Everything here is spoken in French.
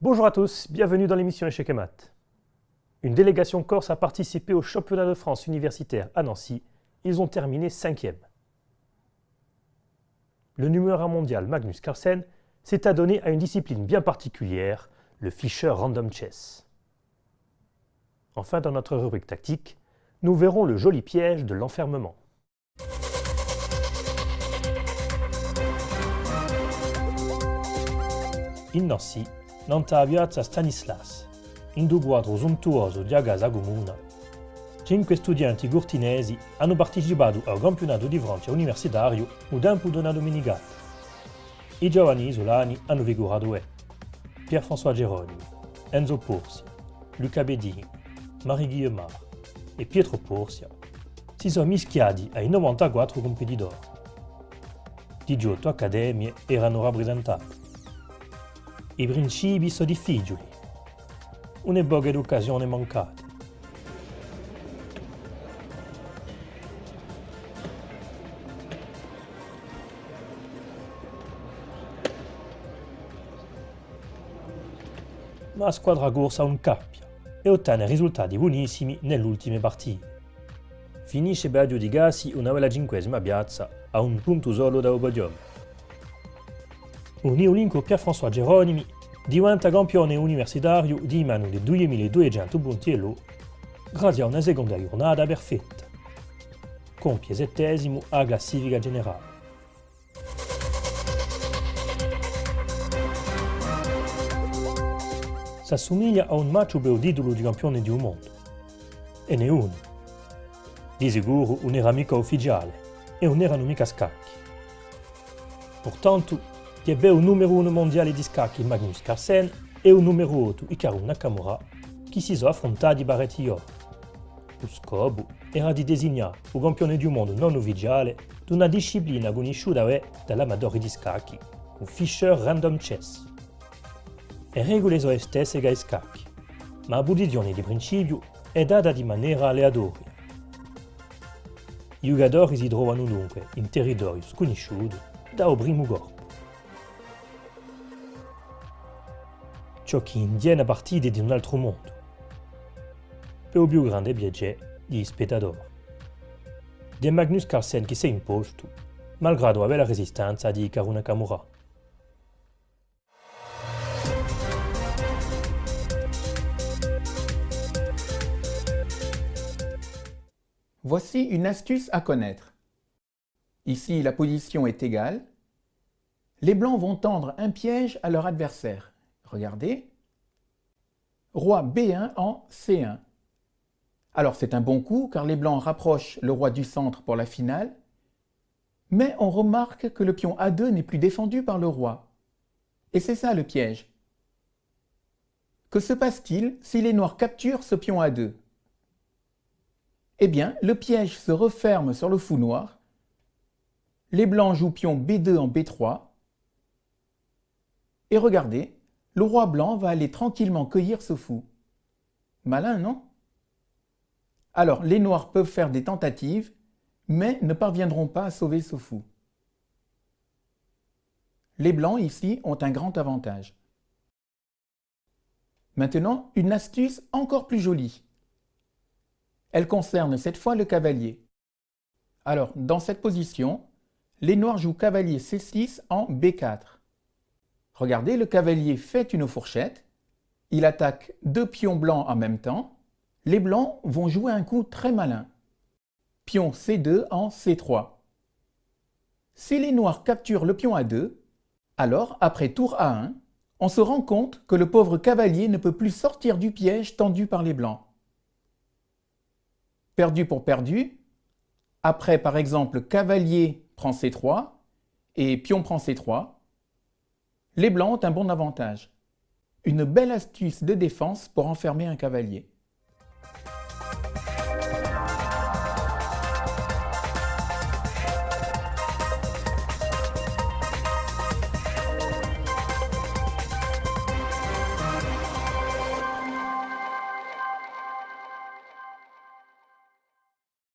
Bonjour à tous, bienvenue dans l'émission Échec et Maths. Une délégation corse a participé au championnat de France universitaire à Nancy. Ils ont terminé 5e. Le numéro 1 mondial Magnus Carlsen s'est adonné à une discipline bien particulière, le Fischer Random Chess. Enfin, dans notre rubrique tactique, nous verrons le joli piège de l'enfermement. In Nancy, nella piazza Stanislas, in un quadro sontuoso di casa comune, 5 studenti cortinesi hanno partecipato al campionato di Francia universitario nel tempo di una domenicale. I giovani isolani hanno figurato Pierre-François Geronimi, Enzo Porcia, Luca Bedini, Marie Guillemard e Pietro Porcia si sono mischiati ai 94 competitori. 18 accademie erano rappresentate. I principi sono difficili, una poca occasione mancata. Ma la squadra corsa non cappia e ottenne risultati buonissimi nelle ultime partite. Finisce per aggiudicarsi una 25esima piazza a un punto solo dal podium. Un neolinco Pierre-François Geronimi diventa campione universitario di meno di 2200 punti e lo, grazie a una seconda giornata perfetta. Compie 7° alla classifica generale. Si assomiglia a un match per il titolo di campione del mondo. E ne uno. Di sicuro non era mica ufficiale e non erano mica scacchi. Pertanto, che è il numero 1 mondiale di scacchi Magnus Carlsen e il numero 8 Hikaru Nakamura che si sono affrontati parecchi ore. Lo scopo era di designare il campione del mondo non ufficiale di una disciplina conosciuta dall'amatore di scacchi, il Fischer Random Chess. Le regole sono le stesse che ai scacchi, ma la posizione di principio è data di maniera aleatoria. I giocatori si trovano dunque in territorio sconosciuto dal primo corpo. Ciò che indiena partite di un altro mondo, per il più grande piacere degli spettatori. Di Magnus Carlsen che si è imposto, malgrado la bella resistenza di Hikaru Nakamura. Voici une astuce à connaître. Ici, la position est égale. Les blancs vont tendre un piège à leur adversaire. Regardez. Roi B1 en C1. Alors c'est un bon coup car les blancs rapprochent le roi du centre pour la finale. Mais on remarque que le pion A2 n'est plus défendu par le roi. Et c'est ça le piège. Que se passe-t-il si les noirs capturent ce pion A2 ? Eh bien, le piège se referme sur le fou noir. Les blancs jouent pion B2 en B3. Et regardez, le roi blanc va aller tranquillement cueillir ce fou. Malin, non? Alors, les noirs peuvent faire des tentatives, mais ne parviendront pas à sauver ce fou. Les blancs, ici, ont un grand avantage. Maintenant, une astuce encore plus jolie. Elle concerne cette fois le cavalier. Alors, dans cette position, les noirs jouent cavalier C6 en B4. Regardez, le cavalier fait une fourchette. Il attaque 2 pions blancs en même temps. Les blancs vont jouer un coup très malin. Pion C2 en C3. Si les noirs capturent le pion A2, alors, après tour A1, on se rend compte que le pauvre cavalier ne peut plus sortir du piège tendu par les blancs. Perdu pour perdu. Après, par exemple, cavalier prend C3 et pion prend C3. Les blancs ont un bon avantage. Une belle astuce de défense pour enfermer un cavalier.